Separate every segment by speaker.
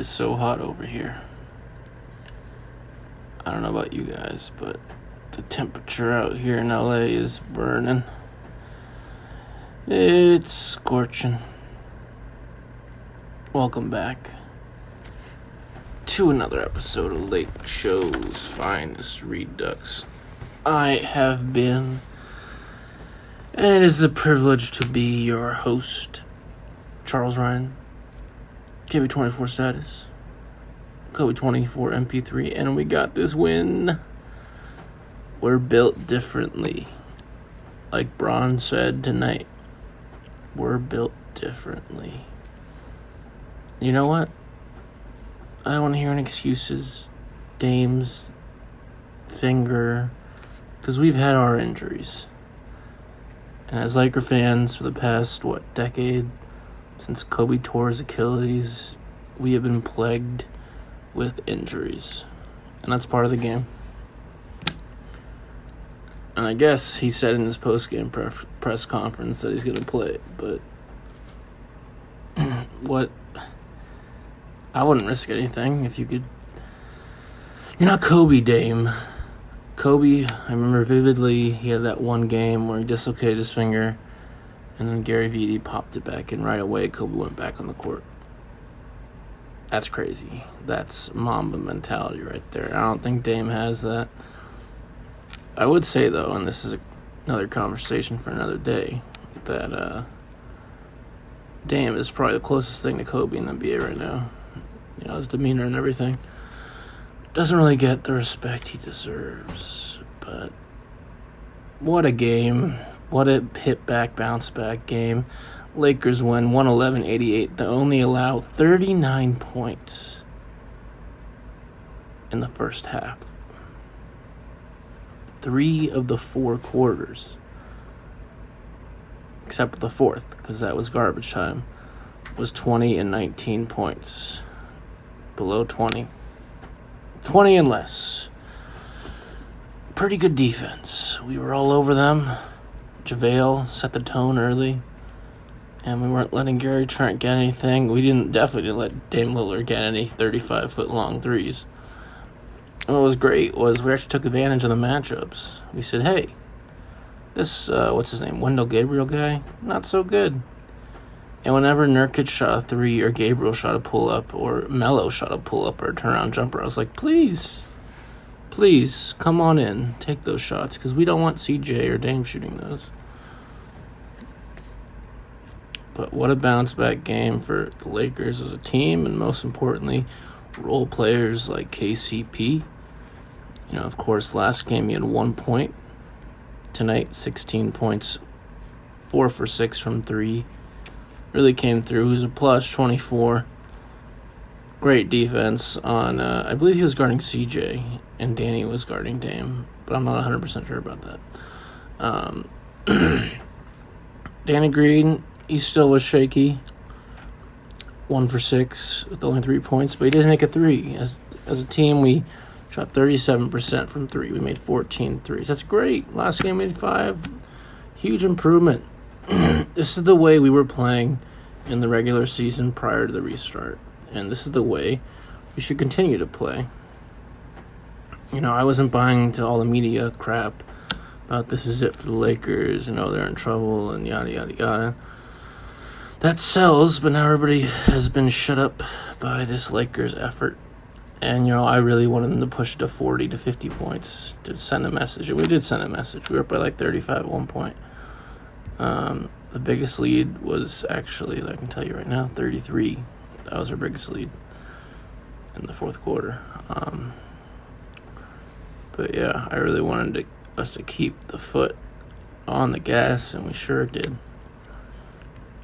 Speaker 1: is so hot over here. I don't know about you guys, but the temperature out here in LA is burning. It's scorching. Welcome back to another episode of Lakeshow's Finest Redux. I have been, and it is a privilege to be your host, Charles Ryan, KB24 status, Kobe24 MP3, and we got this win. We're built differently. Like Braun said tonight, we're built differently. You know what? I don't want to hear any excuses, Dame's finger, because we've had our injuries. And as Laker fans for the past, decade, since Kobe tore his Achilles, we have been plagued with injuries. And that's part of the game. And I guess he said in his post-game press conference that he's going to play, but what? I wouldn't risk anything if you could. You're not Kobe, Dame. Kobe, I remember vividly, he had that one game where he dislocated his finger, and then Gary Vee popped it back in right away. Kobe went back on the court. That's crazy. That's Mamba mentality right there. I don't think Dame has that. I would say, though, and this is another conversation for another day, that Dame is probably the closest thing to Kobe in the NBA right now. You know, his demeanor and everything. Doesn't really get the respect he deserves. But what a game. What a hit-back, bounce-back game. Lakers win 111-88. They only allow 39 points in the first half. 3 of the 4 quarters, except for the fourth, because that was garbage time, was 20 and 19 points. Below 20. 20 and less. Pretty good defense. We were all over them. JaVale set the tone early, and we weren't letting Gary Trent get anything. We definitely didn't let Dame Lillard get any 35-foot-long threes. And what was great was we actually took advantage of the matchups. We said, hey, this, what's his name, Wendell Gabriel guy, not so good. And whenever Nurkic shot a 3 or Gabriel shot a pull-up or Melo shot a pull-up or a turnaround jumper, I was like, please, come on in, take those shots, because we don't want CJ or Dame shooting those. But what a bounce-back game for the Lakers as a team, and most importantly, role players like KCP. You know, of course, last game he had 1 point. Tonight, 16 points, 4 for 6 from 3. Really came through. He was a plus 24. Great defense on, I believe he was guarding CJ, and Danny was guarding Dame, but I'm not 100% sure about that. Danny Green, he still was shaky. 1 for 6 with only 3 points, but he did make a 3. As a team, we shot 37% from 3. We made 14 threes. That's great. Last game we made 5. Huge improvement. This is the way we were playing in the regular season prior to the restart, and this is the way we should continue to play. You know, I wasn't buying into all the media crap about this is it for the Lakers, and they're in trouble, and yada, yada, yada. That sells, but now everybody has been shut up by this Lakers effort. And, I really wanted them to push it to 40 to 50 points to send a message. And we did send a message. We were up by 35 at one point. The biggest lead was actually, I can tell you right now, 33. That was our biggest lead in the fourth quarter. But, yeah, I really wanted us to keep the foot on the gas, and we sure did.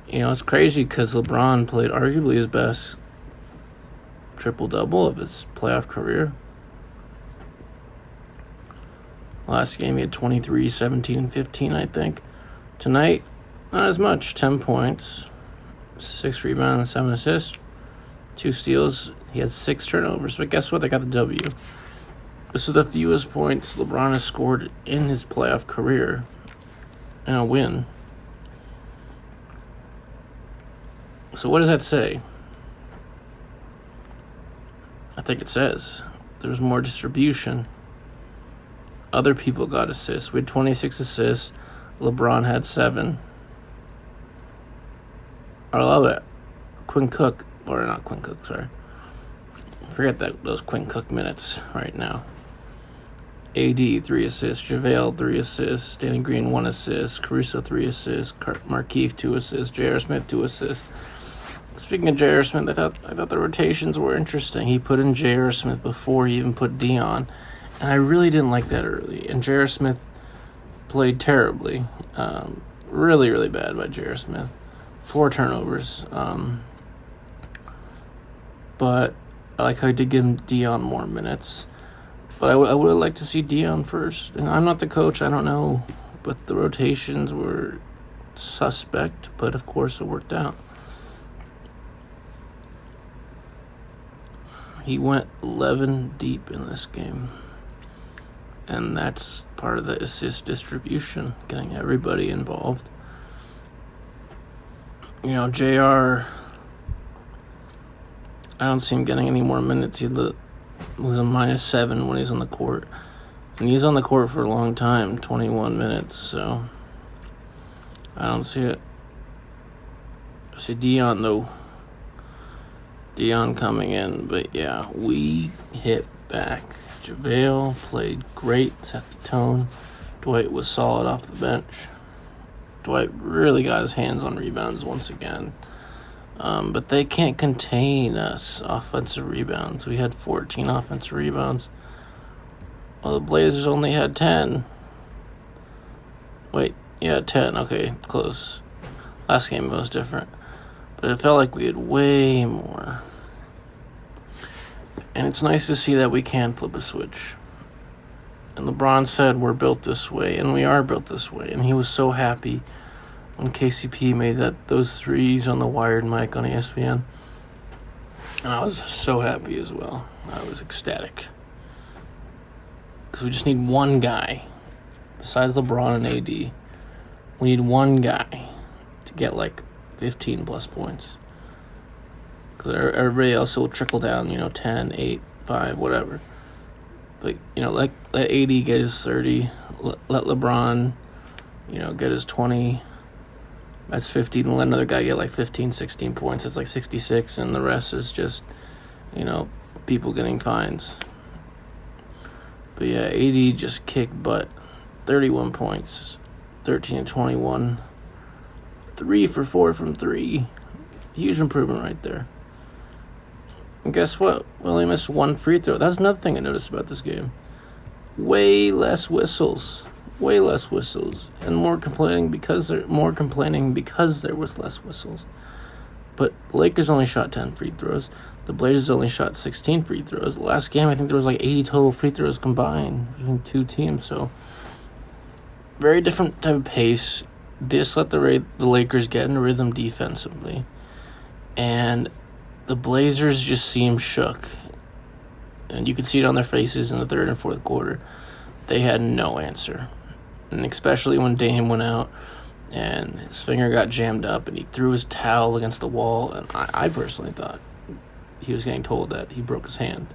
Speaker 1: It's crazy because LeBron played arguably his best triple-double of his playoff career. Last game he had 23, 17, and 15, I think. Tonight, not as much. 10 points, 6 rebounds, 7 assists, 2 steals. He had 6 turnovers, but guess what? They got the W. This is the fewest points LeBron has scored in his playoff career in a win. So what does that say? I think it says there was more distribution. Other people got assists. We had 26 assists. LeBron had 7. I love it. Quinn Cook, or not Quinn Cook, sorry. Forget those Quinn Cook minutes right now. AD, 3 assists. JaVale, 3 assists. Danny Green, 1 assist. Caruso, 3 assists. Markieff, 2 assists. J.R. Smith, 2 assists. Speaking of J.R. Smith, I thought the rotations were interesting. He put in J.R. Smith before he even put Dion, and I really didn't like that early. And J.R. Smith played terribly. Really, really bad by J.R. Smith. 4 turnovers. But I like how he did give Dion more minutes. But I would have liked to see Dion first. And I'm not the coach, I don't know. But the rotations were suspect, but of course it worked out. He went 11 deep in this game. And that's part of the assist distribution, getting everybody involved. You know, JR, I don't see him getting any more minutes. He was a -7 when he's on the court. And he's on the court for a long time, 21 minutes, so I don't see it. I see Dion, though. Dion coming in, but yeah, we hit back. JaVale played great, set the tone. Dwight was solid off the bench. Dwight really got his hands on rebounds once again. But they can't contain us offensive rebounds. We had 14 offensive rebounds. Well, the Blazers only had 10. Wait, yeah, 10. Okay, close. Last game was different. But it felt like we had way more. And it's nice to see that we can flip a switch. And LeBron said we're built this way, and we are built this way. And he was so happy when KCP made those threes on the wired mic on ESPN. And I was so happy as well. I was ecstatic. Because we just need one guy, besides LeBron and AD. We need one guy to get like 15 plus points. Because everybody else will trickle down, 10, 8, 5, whatever. But, let AD get his 30. Let LeBron, get his 20. That's 50. And let another guy get like 15, 16 points. It's like 66. And the rest is just, people getting fines. But yeah, AD just kicked butt. 31 points. 13 and 21. 3 for 4 from 3. Huge improvement right there. And guess what? We only missed 1 free throw. That's another thing I noticed about this game. Way less whistles. Way less whistles. And more complaining because there was less whistles. But the Lakers only shot 10 free throws. The Blazers only shot 16 free throws. Last game, I think there was like 80 total free throws combined between 2 teams. So, very different type of pace. This let the Lakers get in a rhythm defensively. And the Blazers just seemed shook. And you could see it on their faces in the third and fourth quarter. They had no answer. And especially when Dame went out and his finger got jammed up and he threw his towel against the wall. And I personally thought he was getting told that he broke his hand.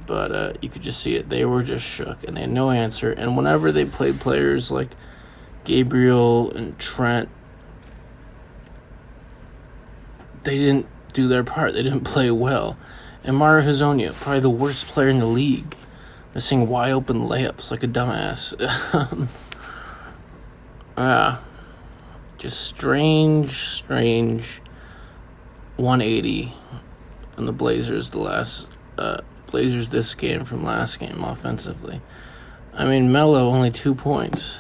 Speaker 1: But you could just see it. They were just shook and they had no answer. And whenever they played players like Gabriel and Trent, they didn't do their part. They didn't play well. And Mario Hezonja, probably the worst player in the league, missing wide open layups like a dumbass. Just strange 180 from the Blazers Blazers this game from last game offensively. I mean, Melo only 2 points.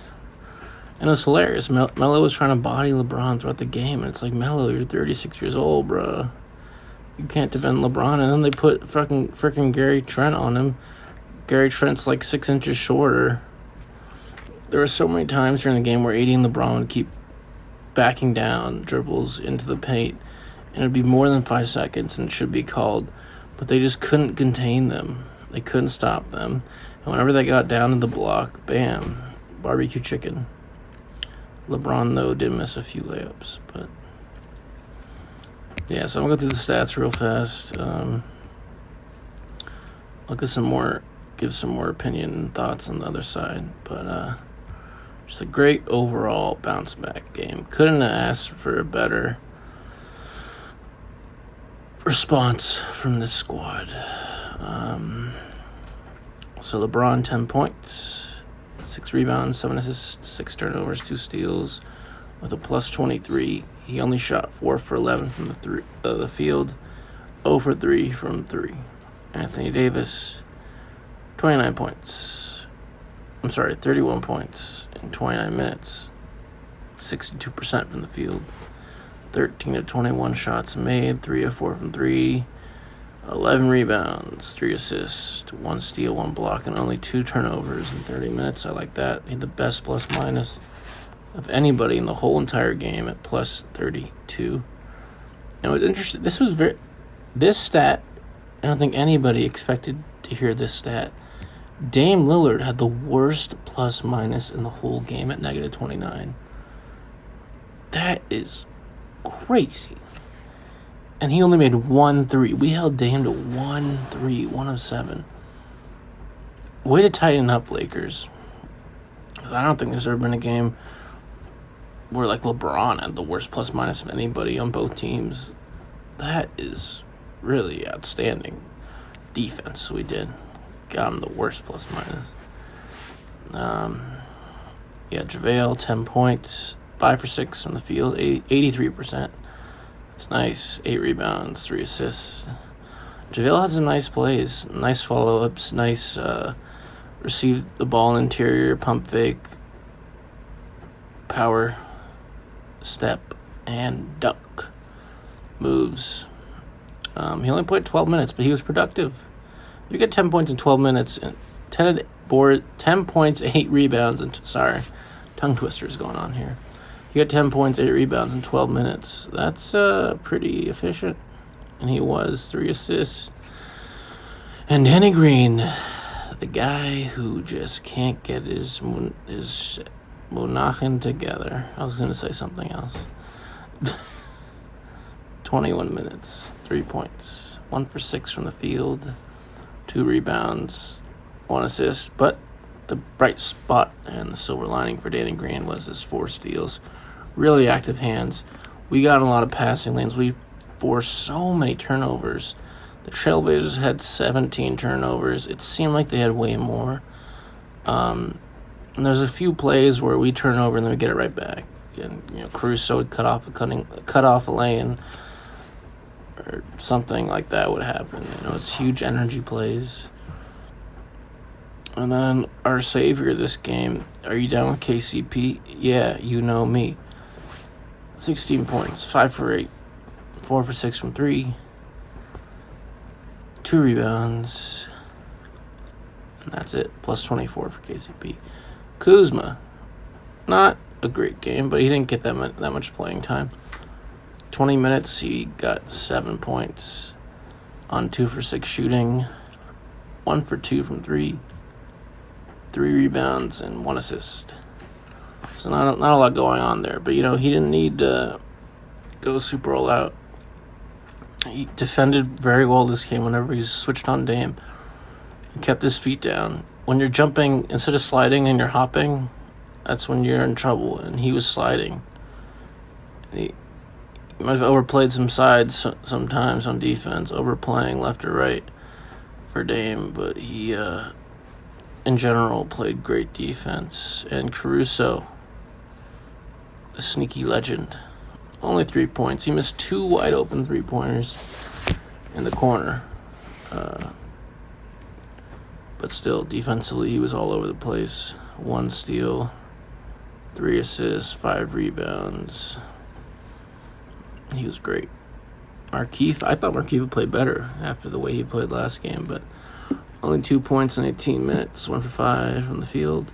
Speaker 1: And it was hilarious. Melo was trying to body LeBron throughout the game. And it's like, Melo, you're 36 years old, bro. You can't defend LeBron. And then they put freaking Gary Trent on him. Gary Trent's like 6 inches shorter. There were so many times during the game where AD and LeBron would keep backing down dribbles into the paint. And it would be more than 5 seconds and it should be called. But they just couldn't contain them. They couldn't stop them. And whenever they got down to the block, bam, barbecue chicken. LeBron, though, did miss a few layups. But yeah, so I'm going to go through the stats real fast. I'll give some more opinion and thoughts on the other side. But just a great overall bounce back game. Couldn't have asked for a better response from this squad. So LeBron 10 points, 6 rebounds, 7 assists, 6 turnovers, 2 steals, with a plus 23. He only shot 4 for 11 from the field, 0 for 3 from 3. Anthony Davis, 31 points in 29 minutes, 62% from the field, 13 of 21 shots made, 3 of 4 from 3, 11 rebounds, 3 assists, 1 steal, 1 block, and only 2 turnovers in 30 minutes. I like that. He had the best plus-minus of anybody in the whole entire game at plus 32. And it was interesting. This stat, I don't think anybody expected to hear this stat. Dame Lillard had the worst plus-minus in the whole game at negative 29. That is crazy. And he only made 1 3. We held Dame to 1 3, 1 of 7. Way to tighten up, Lakers. I don't think there's ever been a game where like LeBron had the worst plus minus of anybody on both teams. That is really outstanding defense we did. Got him the worst plus minus. JaVale, 10 points, 5 for 6 from the field, 83%. It's nice. 8 rebounds, 3 assists. JaVale had some nice plays, nice follow-ups, nice received the ball interior, pump fake, power, step, and dunk moves. He only played 12 minutes, but he was productive. You get 10 points in 12 minutes, and 10 points, 8 rebounds, and tongue twisters going on here. He got 10 points, 8 rebounds in 12 minutes. That's pretty efficient. And he was 3 assists. And Danny Green, the guy who just can't get his Monachen together. I was going to say something else. 21 minutes, 3 points, 1 for 6 from the field, 2 rebounds, 1 assist. But the bright spot and the silver lining for Danny Green was his 4 steals. Really active hands. We got in a lot of passing lanes. We forced so many turnovers. The Trailblazers had 17 turnovers. It seemed like they had way more. And there's a few plays where we turn over and then we get it right back. And Caruso would cut off a lane, or something like that would happen. It's huge energy plays. And then our savior this game. Are you down with KCP? Yeah, you know me. 16 points, 5 for 8, 4 for 6 from 3, 2 rebounds, and that's it. Plus 24 for KCP. Kuzma, not a great game, but he didn't get that much playing time. 20 minutes, he got 7 points on 2 for 6 shooting, 1 for 2 from 3, 3 rebounds, and 1 assist. So not a lot going on there. But, he didn't need to go super all out. He defended very well this game whenever he switched on Dame. He kept his feet down. When you're jumping, instead of sliding and you're hopping, that's when you're in trouble. And he was sliding. He might have overplayed some sides sometimes on defense, overplaying left or right for Dame. But he, in general, played great defense. And Caruso, a sneaky legend, only 3 points. He missed 2 wide open 3-pointers in the corner. But still, defensively, he was all over the place. 1 steal, 3 assists, 5 rebounds. He was great. Markieff, I thought Markieff would play better after the way he played last game, but only 2 points in 18 minutes, 1 for 5 from the field,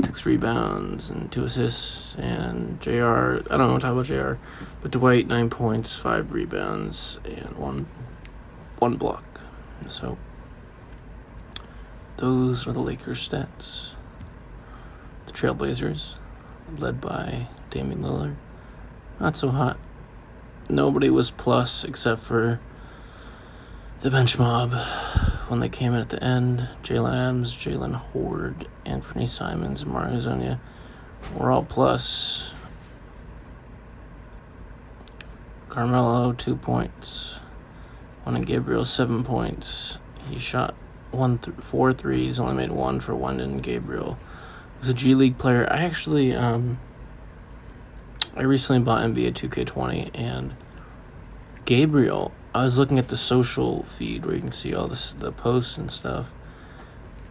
Speaker 1: 6 rebounds and 2 assists. And JR, I don't want to talk about JR, but Dwight, 9 points, 5 rebounds, and one block. So those are the Lakers' stats. The Trailblazers, led by Damian Lillard, not so hot. Nobody was plus except for the bench mob, when they came in at the end. Jalen Adams, Jalen Horde, Anthony Simons, and Mario Zonia were all plus. Carmelo, 2 points. Juan Gabriel, 7 points. He shot 4 threes, only made 1 for Wendell and Gabriel. He was a G League player. I actually, I recently bought NBA 2K20, and Gabriel, I was looking at the social feed where you can see all the posts and stuff,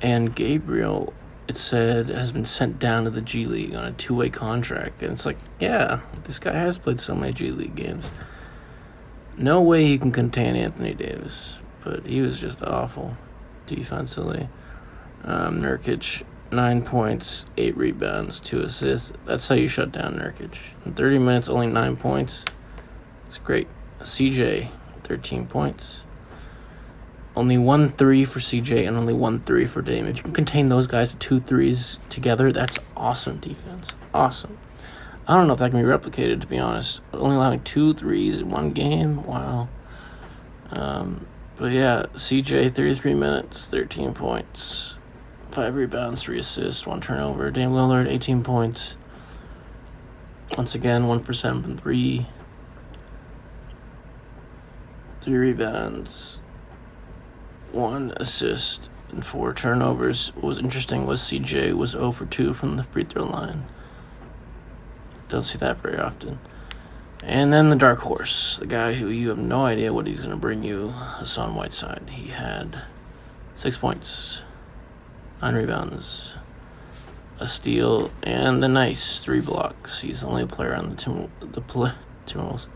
Speaker 1: and Gabriel, it said, has been sent down to the G League on a 2-way contract, and it's like, yeah, this guy has played so many G League games. No way he can contain Anthony Davis, but he was just awful defensively. Nurkic, 9 points, 8 rebounds, 2 assists. That's how you shut down Nurkic. In 30 minutes, only 9 points. It's great. CJ, 13 points. Only 1 3 for CJ and only 1 3 for Dame. If you can contain those guys to 2 threes together, that's awesome defense. Awesome. I don't know if that can be replicated, to be honest. Only allowing 2 threes in one game? Wow. But yeah, CJ, 33 minutes, 13 points. 5 rebounds, 3 assists, 1 turnover. Dame Lillard, 18 points. Once again, 1 for 7 from 3. 3 rebounds, 1 assist, and 4 turnovers. What was interesting was CJ was 0 for 2 from the free throw line. Don't see that very often. And then the dark horse, the guy who you have no idea what he's going to bring you, Hassan Whiteside. He had 6 points, 9 rebounds, a steal, and a nice 3 blocks. He's the only player on the Timberwolves.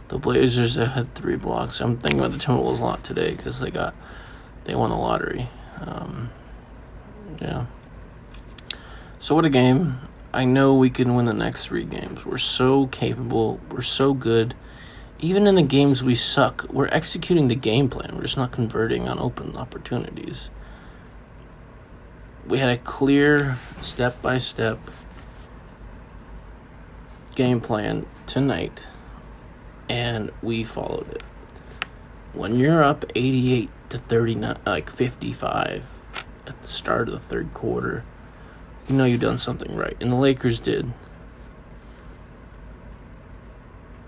Speaker 1: The Blazers had 3 blocks. I'm thinking about the Timberwolves a lot today because they won the lottery. Yeah. So what a game. I know we can win the next 3 games. We're so capable. We're so good. Even in the games we suck, we're executing the game plan. We're just not converting on open opportunities. We had a clear, step-by-step game plan tonight, and we followed it. When you're up 88 to 39, like 55 at the start of the 3rd quarter, you know you've done something right. And the Lakers did.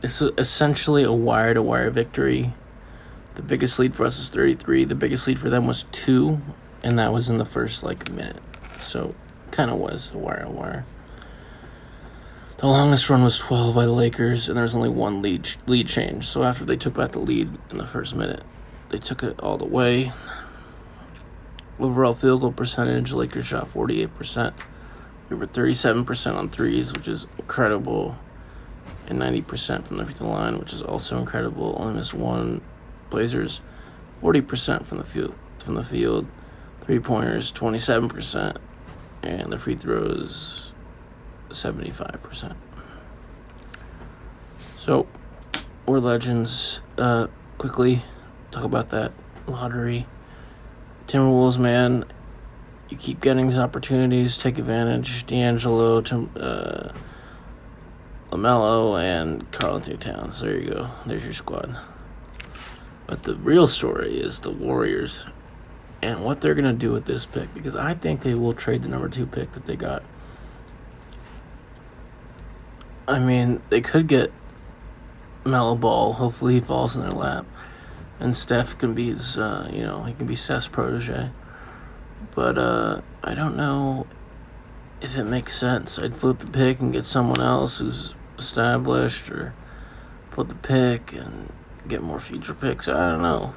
Speaker 1: It's essentially a wire-to-wire victory. The biggest lead for us is 33. The biggest lead for them was 2, and that was in the first, minute. So, kind of was a wire-to-wire. The longest run was 12 by the Lakers, and there was only 1 lead change. So after they took back the lead in the first minute, they took it all the way. Overall field goal percentage, Lakers shot 48%. We were 37% on threes, which is incredible, and 90% from the free throw line, which is also incredible. Only missed 1. Blazers, 40% from the field. 3-pointers, 27%, and the free throws, 75%. So, we're legends. Quickly talk about that lottery. Timberwolves, man, you keep getting these opportunities. Take advantage. D'Angelo, LaMelo, and Karl-Anthony Towns. There you go. There's your squad. But the real story is the Warriors and what they're going to do with this pick, because I think they will trade the number 2 pick that they got. I mean, they could get Melo Ball. Hopefully he falls in their lap. And Steph can be his, he can be Steph's protege. But I don't know if it makes sense. I'd flip the pick and get someone else who's established, or flip the pick and get more future picks. I don't know.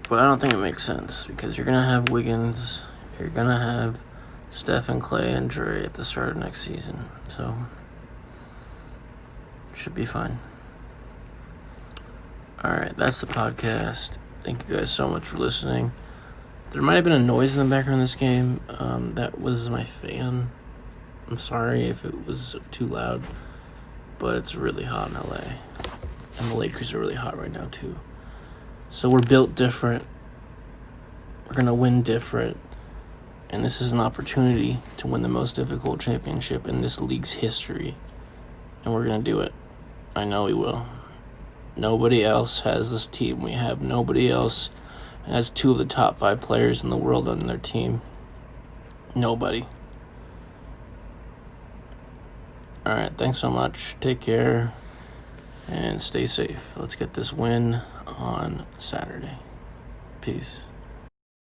Speaker 1: But I don't think it makes sense, because you're going to have Wiggins, you're going to have Steph and Clay and Dre at the start of next season. So, should be fine. Alright, that's the podcast. Thank you guys so much for listening. There might have been a noise in the background of this game. That was my fan. I'm sorry if it was too loud, but it's really hot in LA. And the Lakers are really hot right now, too. So we're built different. We're going to win different. And this is an opportunity to win the most difficult championship in this league's history. And we're going to do it. I know we will. Nobody else has this team we have. Nobody else has 2 of the top 5 players in the world on their team. Nobody. All right, thanks so much. Take care and stay safe. Let's get this win on Saturday. Peace.